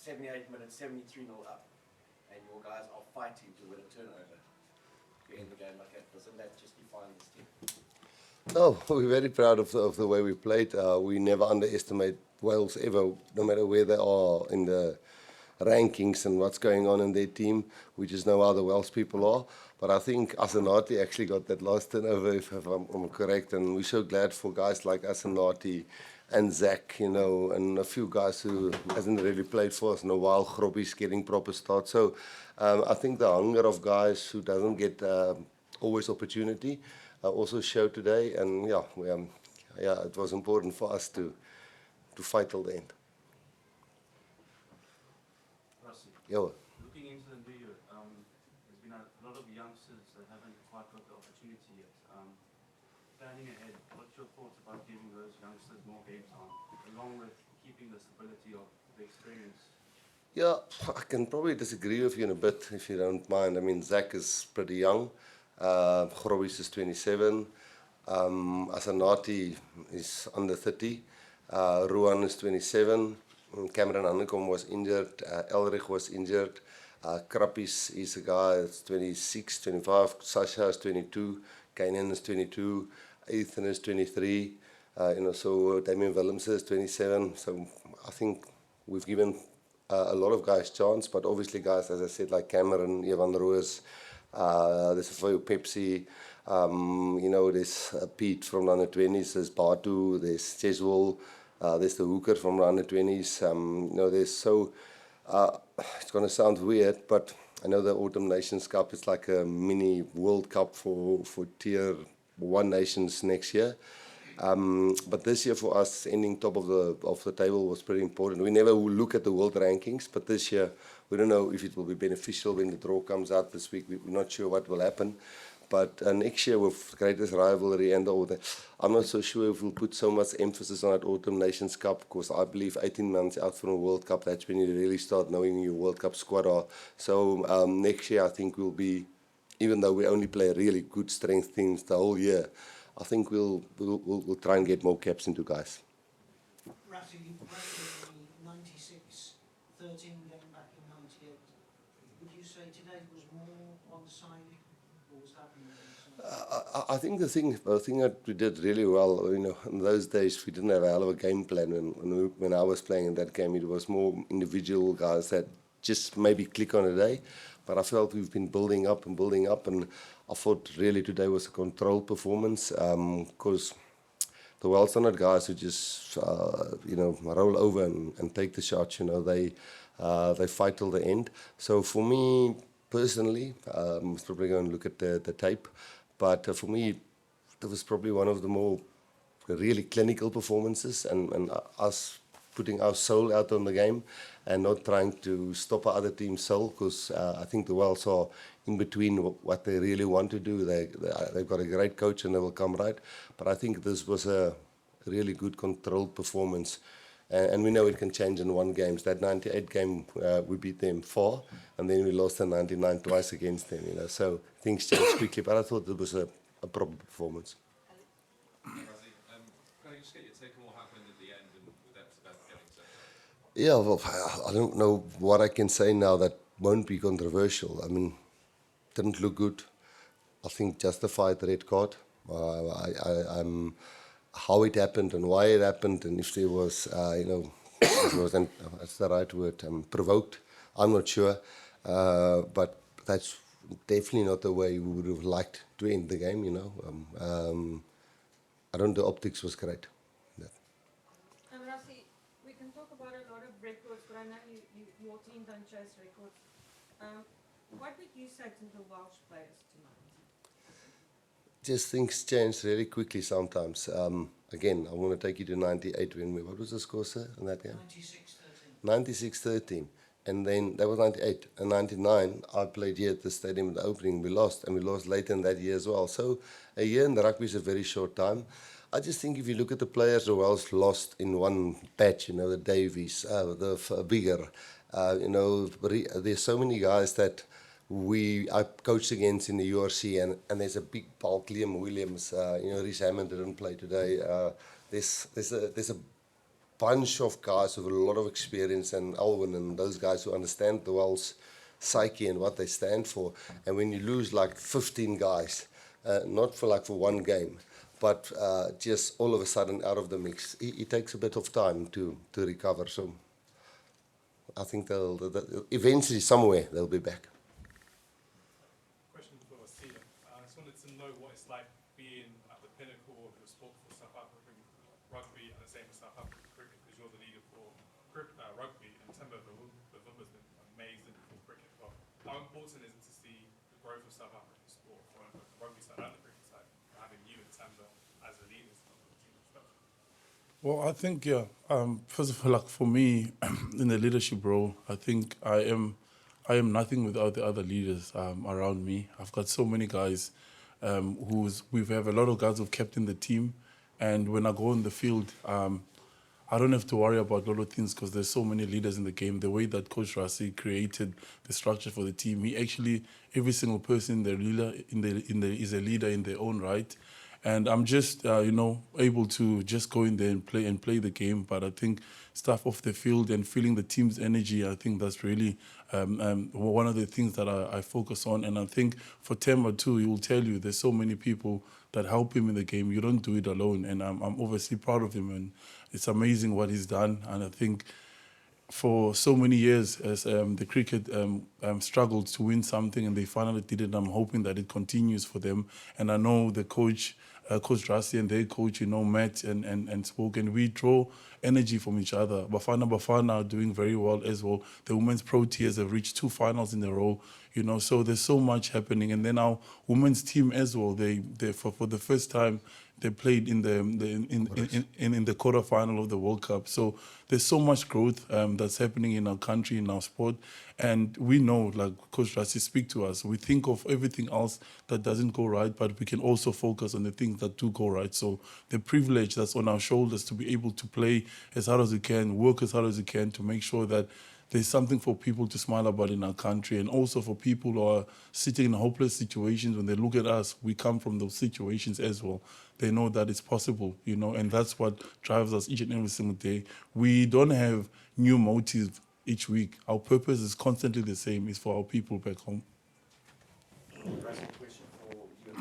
78 minutes, 73-0 up, and your guys are fighting to win a turnover to end the game like that. Doesn't that just define this team? Oh, we're very proud of the way we played. We never underestimate Wales ever, no matter where they are in the rankings and what's going on in their team. We just know how the Welsh people are. But I think Asenati actually got that last turnover, if I'm correct. And we're so glad for guys like Asenati and Zach, you know, and a few guys who hasn't really played for us in a while. Robbie's getting proper start. So I think the hunger of guys who doesn't get always opportunity also showed today. And yeah, it was important for us to fight till the end. Rassie, Yeah. looking into the new year, there's been a lot of youngsters that haven't quite got the opportunity yet. Planning ahead, what's your thoughts about giving those youngsters more game time, along with keeping the stability of the experience? Yeah, I can probably disagree with you in a bit, if you don't mind. I mean, Zach is pretty young. Grobbis is 27. Asenati is under 30. Ruan is 27. Cameron Hanekom was injured. Elrich was injured. Krappis is a guy that's 26, 25. Sasha is 22. Kainen is 22. Ethan is 23. So Damien Willemse is 27. So I think we've given a lot of guys chance, but obviously guys, as I said, like Cameron, Evan Roos, there's a few Pepsi, there's Pete from the under 20s, there's Batu, there's Cheswell, there's the hooker from the under 20s, there's so, it's going to sound weird, but I know the Autumn Nations Cup is like a mini World Cup for tier 1 nations next year. But this year for us, ending top of the table was pretty important. We never look at the world rankings, but this year we don't know if it will be beneficial when the draw comes out this week. We're not sure what will happen. But next year with greatest rivalry and all that, I'm not so sure if we'll put so much emphasis on that Autumn Nations Cup, because I believe 18 months out from a World Cup, that's when you really start knowing your World Cup squad are. So next year I think we'll be, even though we only play really good strength teams the whole year, I think we'll try and get more caps into guys. Rassie, you played in the 96-13 game back in 98. Would you say today was more on side, or was that more on side? I think the thing that we did really well, in those days we didn't have a hell of a game plan. When I was playing in that game, it was more individual guys that just maybe click on a day. But I felt we've been building up, and I thought really today was a controlled performance, because the Welsh are not guys who just roll over and take the shots. They fight till the end. So for me personally, I'm probably going to look at the tape, but for me that was probably one of the more really clinical performances, and us putting our soul out on the game and not trying to stop our other team's soul, because I think the Welsh are in between what they really want to do. They've got a great coach and they will come right. But I think this was a really good controlled performance. And we know it can change in one game. So that 98 game, we beat them 4, and then we lost the 99 twice against them. So things change quickly. But I thought it was a proper performance. Rassie, can I just get your take on what happened at the end and with that getting set up? Yeah, well, I don't know what I can say now that won't be controversial. I mean, didn't look good. I think justified the red card. How it happened and why it happened, and if there was, it was, that's the right word, provoked. I'm not sure, but that's definitely not the way we would have liked to end the game. I don't. The optics was great. Yeah. Rassie, we can talk about a lot of records, but I know your team don't chase records. What would you say to the Welsh players tonight? Just things change really quickly sometimes. Again, I want to take you to 98 what was the score, sir, in that game? 96-13. And then that was 98. And 99, I played here at the stadium at the opening. We lost, and we lost later in that year as well. So a year in the rugby is a very short time. I just think if you look at the players the Welsh lost in one patch, the Davies, the Bigger, there's so many guys that I coached against in the URC, and there's a big bulk, Liam Williams, Rhys Hammond didn't play today. There's a bunch of guys with a lot of experience, and Alwyn and those guys who understand the Welsh psyche and what they stand for. And when you lose like 15 guys, not for one game, but just all of a sudden out of the mix, it takes a bit of time to recover. So I think they'll eventually somewhere they'll be back. Question for Sasha. I just wanted to know what it's like being at the pinnacle of your sport for South African rugby and the same with South African cricket, because you're the leader for rugby, and Temba Bavumba's been amazing for cricket. But how important is it to see the growth of South African sport on the rugby side and the cricket side, having you and Temba as the leaders of the team? Well, I think, yeah, first of all, like for me, in the leadership role, I think I am nothing without the other leaders around me. I've got so many guys we have a lot of guys who've kept in the team, and when I go on the field, I don't have to worry about a lot of things because there's so many leaders in the game. The way that Coach Rassie created the structure for the team, he actually, every single person is a leader in their own right. And I'm just, able to just go in there and play the game. But I think stuff off the field and feeling the team's energy, I think that's really one of the things that I focus on. And I think for Temba too, he will tell you there's so many people that help him in the game. You don't do it alone. And I'm obviously proud of him. And it's amazing what he's done. And I think for so many years, as the cricket struggled to win something and they finally did it, I'm hoping that it continues for them. And I know the coach, Coach Rassie and their coach, met and spoke, and we draw energy from each other. Bafana are doing very well as well. The women's Proteas have reached 2 finals in a row, so there's so much happening. And then our women's team as well, they for the first time, they played in the quarterfinal of the World Cup. So there's so much growth that's happening in our country, in our sport. And we know, like Coach Rassie speak to us, we think of everything else that doesn't go right, but we can also focus on the things that do go right. So the privilege that's on our shoulders to be able to play as hard as we can, work as hard as we can to make sure that there's something for people to smile about in our country, and also for people who are sitting in hopeless situations. When they look at us, we come from those situations as well. They know that it's possible, and that's what drives us each and every single day. We don't have new motives each week. Our purpose is constantly the same. It's for our people back home. Rassie, question for you.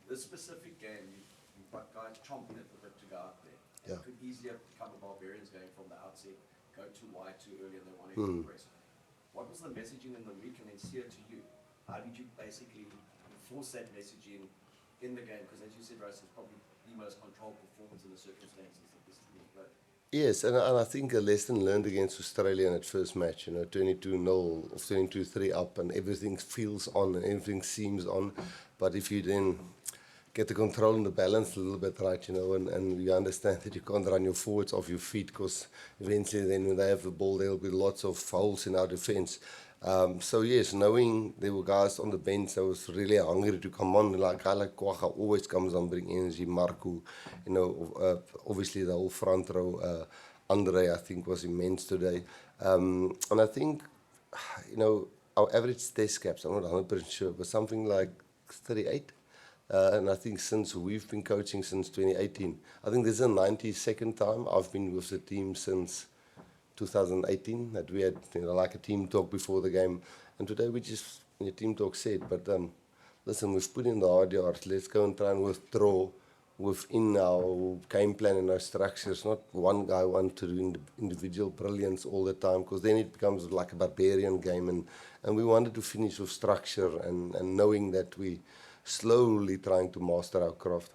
This specific game, you've got guys chomping at the bit to go out there. Yeah. It could easily have become a barbarians game from the outset, go too wide too early, and they want to press. What was the messaging in the week, and then steer to you? How did you basically enforce that messaging in the game? Because as you said, Rassie, it's probably the most controlled performance in the circumstances that this team played. Yes, and I think a lesson learned against Australia in that first match, 22-0 or 22-3 up, and everything feels on and everything seems on. But if you then get the control and the balance a little bit right, and you understand that you can't run your forwards off your feet, because eventually then when they have the ball, there'll be lots of holes in our defence. So yes, knowing there were guys on the bench that was really hungry to come on, like a guy like Kwagga always comes and bring energy, Marco, obviously the whole front row, Andre I think was immense today. And I think, our average test caps, I'm not 100% sure, but something like 38. And I think since we've been coaching since 2018, I think this is the 92nd time I've been with the team since 2018 that we had like a team talk before the game. And today we just, the team talk said, but listen, we've put in the hard yards. Let's go and try and withdraw within our game plan and our structures. Not one guy wants to do individual brilliance all the time, because then it becomes like a barbarian game. And we wanted to finish with structure and knowing that we slowly trying to master our craft.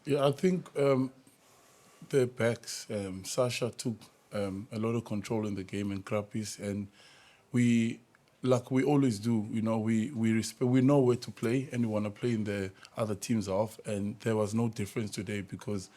Yeah, I think the backs, Sasha took a lot of control in the game and Krappies, and we, like we always do, we know where to play and we want to play in the other teams off, and there was no difference today because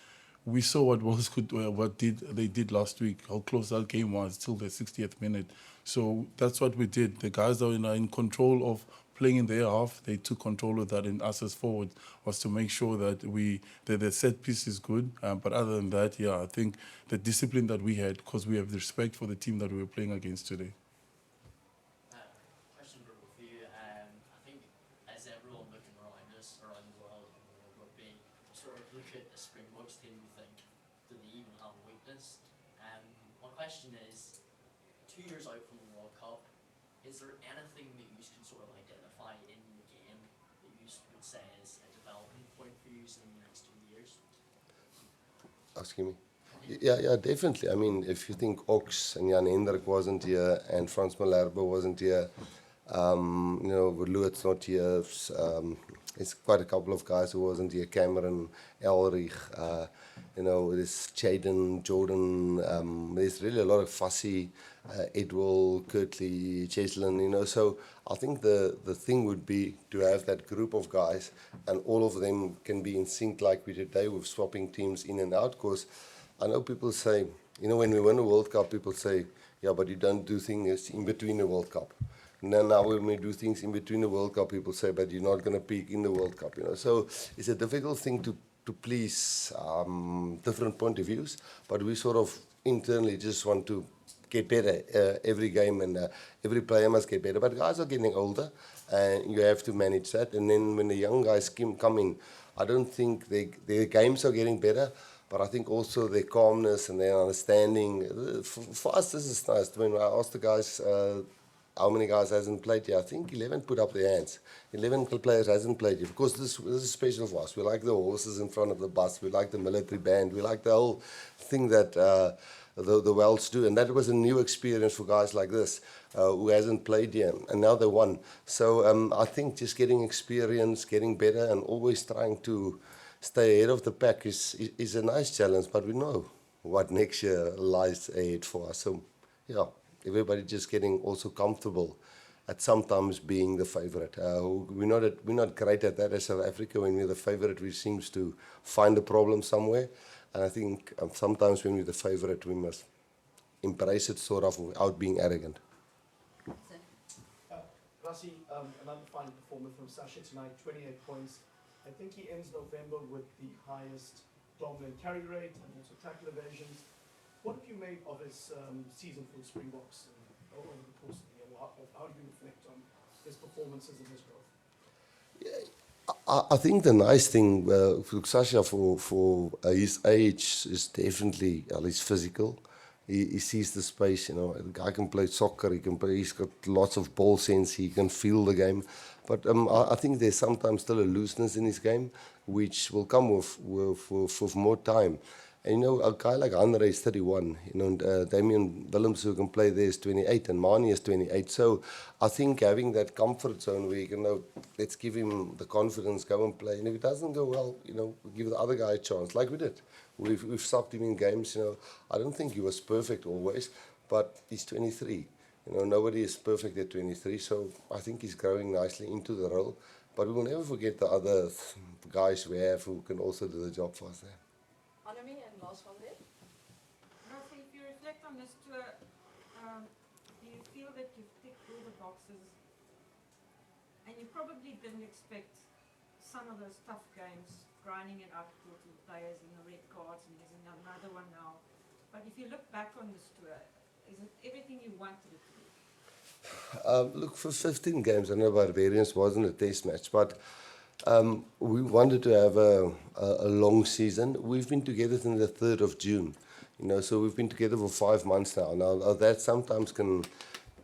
we saw what Welsh they did last week, how close that game was till the 60th minute. So that's what we did. The guys that are in control of playing in their half, they took control of that, and us as forward was to make sure that the set piece is good. But other than that, yeah, I think the discipline that we had, because we have the respect for the team that we were playing against today. Question for you. I think as everyone looking around us, around the world, in rugby, sort of look at the Springboks team and think, do they even 2 years out from the World Cup, is there anything that you can sort of identify in the game that you would say is a development point for you in the next 2 years? Asking me? Yeah, definitely. I mean, if you think Ox and Jan Hendrik wasn't here and Frans Malherbe wasn't here, Verloot's not here. It's quite a couple of guys who wasn't here. Cameron, Elrich, there's Jaden, Jordan. There's really a lot of fussy, Edwell, Kirtley, Cheslin, So I think the thing would be to have that group of guys and all of them can be in sync like we did today with swapping teams in and out. Because I know people say, when we win a World Cup, people say, yeah, but you don't do things in between the World Cup. And then now when we do things in between the World Cup, people say, but you're not going to peak in the World Cup. So it's a difficult thing to please different point of views, but we sort of internally just want to get better every game, and every player must get better. But guys are getting older, and you have to manage that. And then when the young guys come in, I don't think their games are getting better, but I think also their calmness and their understanding. For us, this is nice. When I asked the guys, how many guys hasn't played here? I think 11 put up their hands. 11 players hasn't played here. Of course, this is special for us. We like the horses in front of the bus. We like the military band. We like the whole thing that the Welsh do. And that was a new experience for guys like this who hasn't played here. And now they won. So I think just getting experience, getting better, and always trying to stay ahead of the pack is a nice challenge. But we know what next year lies ahead for us. So, yeah. Everybody just getting also comfortable at sometimes being the favourite. We're not great at that as South Africa. When we're the favourite, we seem to find a problem somewhere. And I think sometimes when we're the favourite, we must embrace it sort of without being arrogant. Rassie, another fine performance from Sasha tonight, 28 points. I think he ends November with the highest dominant carry rate and also tackle evasions. What have you made of his season for the Springboks over the course of the year? How do you reflect on his performances and his growth? Yeah, I think the nice thing for Sasha for his age is definitely he's physical. He sees the space. The guy can play soccer. He's got lots of ball sense. He can feel the game. But I think there's sometimes still a looseness in his game, which will come with more time. And a guy like Andre is 31, and Damian Willems, who can play there, is 28, and Mani is 28. So I think having that comfort zone where you can let's give him the confidence, go and play. And if it doesn't go well, give the other guy a chance, like we did. We've sucked him in games. I don't think he was perfect always, but he's 23. Nobody is perfect at 23, so I think he's growing nicely into the role. But we will never forget the other guys we have who can also do the job for us there. Annemie, and last one there. Rassie, if you reflect on this tour, do you feel that you've ticked all the boxes, and you probably didn't expect some of those tough games, grinding it up to players in the red cards, and there's another one now. But if you look back on this tour, is it everything you wanted it to be? Look, for 15 games, I know Barbarians wasn't a test match, but we wanted to have a long season. We've been together since the 3rd of June, so we've been together for 5 months now. Now, that sometimes can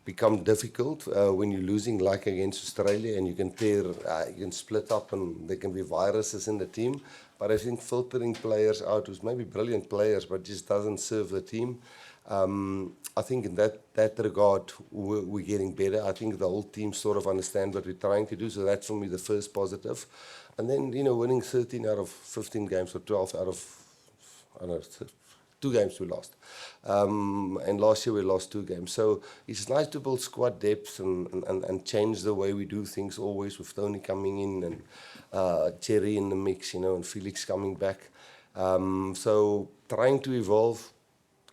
become difficult when you're losing, like against Australia, and you can split up, and there can be viruses in the team. But I think filtering players out who's maybe brilliant players, but just doesn't serve the team. I think in that regard, we're getting better. I think the whole team sort of understand what we're trying to do, so that's for me the first positive. And then, winning 13 out of 15 games, or 12 out of, I don't know, 2 games we lost. And last year we lost 2 games. So it's nice to build squad depth and change the way we do things, always with Tony coming in and Cherry in the mix, and Felix coming back. So trying to evolve,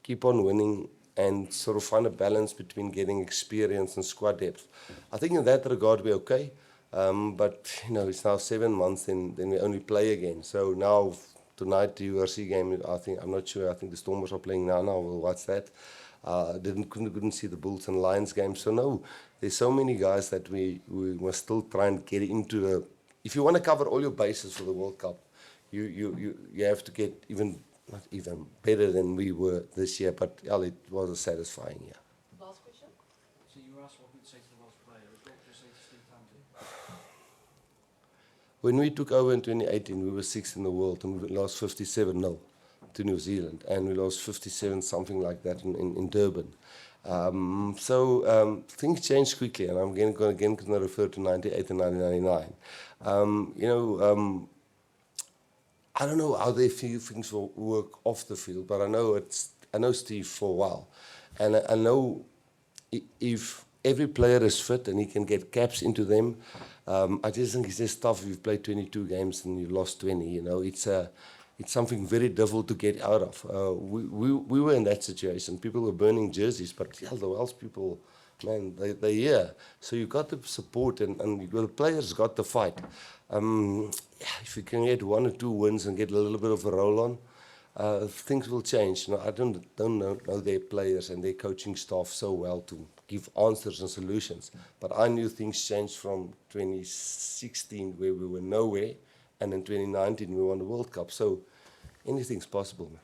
keep on winning, and sort of find a balance between getting experience and squad depth. I think in that regard we're okay, but it's now 7 months, and then we only play again. So now tonight the URC game, I'm not sure. I think the Stormers are playing now. We'll watch that. Couldn't see the Bulls and Lions game. So no, there's so many guys that we must still try and get into the. If you want to cover all your bases for the World Cup, you have to get not even better than we were this year, but it was a satisfying year. Last question. Russ, what would you say to the Welsh players? What would you say to Steve Tamsin? When we took over in 2018, we were sixth in the world and we lost 57-0 to New Zealand, and we lost 57, something like that, in Durban. Things changed quickly, and I'm again going to refer to 98 and 1999. I don't know how they feel things will work off the field, but I know Steve for a while, and I know if every player is fit and he can get caps into them. I just think it's just tough if you've played 22 games and you lost 20. You know, it's something very difficult to get out of. We were in that situation. People were burning jerseys, but yeah, the Welsh people, man, they're here. So you got the support, and the players got the fight. If you can get 1 or 2 wins and get a little bit of a roll on, things will change. You know, I don't know their players and their coaching staff so well to give answers and solutions. But I knew things changed from 2016, where we were nowhere, and in 2019 we won the World Cup. So anything's possible, man.